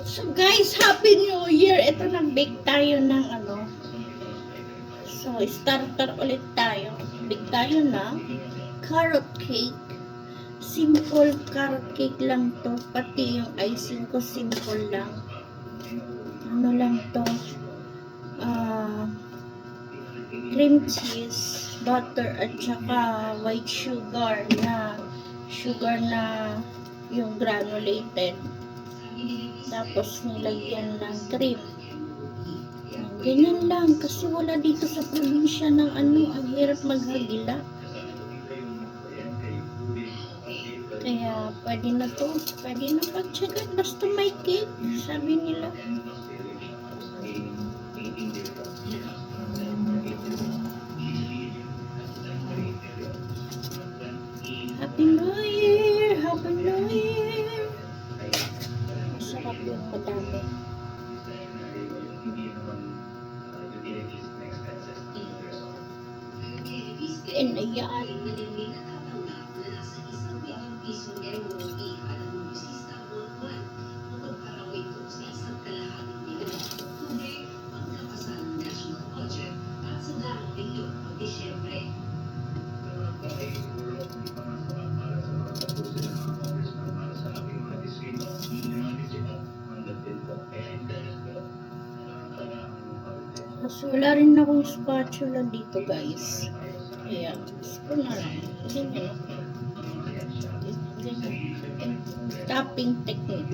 So guys, Happy New Year! Ito, nag-bake tayo ng ano. So, starter ulit tayo. Bake tayo ng carrot cake. Simple carrot cake lang to. Pati yung icing ko, simple lang. Ano lang to? Cream cheese, butter, at saka white sugar na yung granulated. Tapos nilagyan ng cream. Ganyan lang kasi wala dito sa probinsya ng ano, ang hirap maghagila. Kaya pwede na to, pwede na pagtsagan basta may cake, sabi nila. Happy New Year! Happy New Year! Masarap yung madami. And ayan. Mas wala rin akong spatula dito guys. Kaya, spoon na lang. Ganyan. Ganyan. Tapping technique.